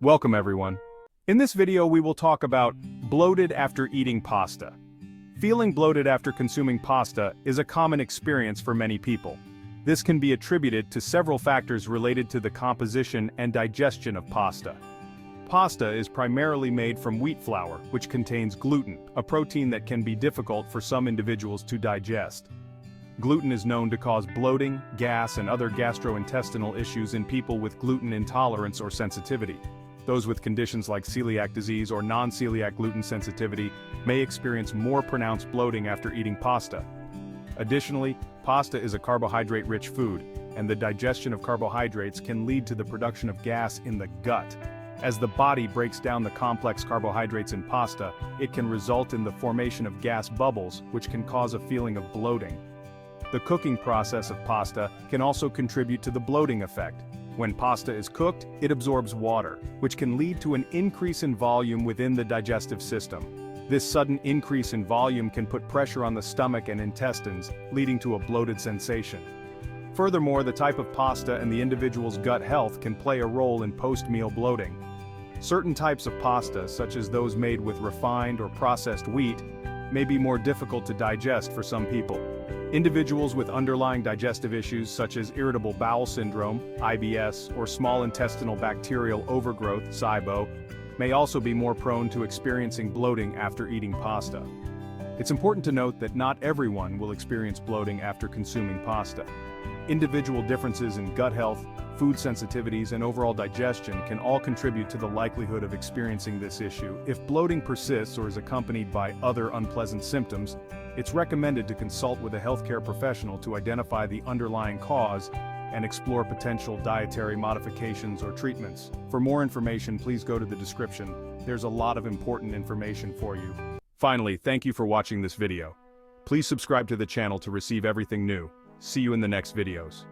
Welcome everyone. In this video we will talk about bloated after eating pasta. Feeling bloated after consuming pasta is a common experience for many people. This can be attributed to several factors related to the composition and digestion of pasta. Pasta is primarily made from wheat flour, which contains gluten, a protein that can be difficult for some individuals to digest. Gluten is known to cause bloating, gas, and other gastrointestinal issues in people with gluten intolerance or sensitivity. Those with conditions like celiac disease or non-celiac gluten sensitivity may experience more pronounced bloating after eating pasta. Additionally, pasta is a carbohydrate-rich food, and the digestion of carbohydrates can lead to the production of gas in the gut. As the body breaks down the complex carbohydrates in pasta, it can result in the formation of gas bubbles, which can cause a feeling of bloating. The cooking process of pasta can also contribute to the bloating effect. When pasta is cooked, it absorbs water, which can lead to an increase in volume within the digestive system. This sudden increase in volume can put pressure on the stomach and intestines, leading to a bloated sensation. Furthermore, the type of pasta and the individual's gut health can play a role in post-meal bloating. Certain types of pasta, such as those made with refined or processed wheat, may be more difficult to digest for some people. Individuals with underlying digestive issues such as irritable bowel syndrome, IBS, or small intestinal bacterial overgrowth, SIBO, may also be more prone to experiencing bloating after eating pasta. It's important to note that not everyone will experience bloating after consuming pasta. Individual differences in gut health, food sensitivities, and overall digestion can all contribute to the likelihood of experiencing this issue. If bloating persists or is accompanied by other unpleasant symptoms, it's recommended to consult with a healthcare professional to identify the underlying cause and explore potential dietary modifications or treatments. For more information, please go to the description. There's a lot of important information for you. Finally, thank you for watching this video. Please subscribe to the channel to receive everything new. See you in the next videos.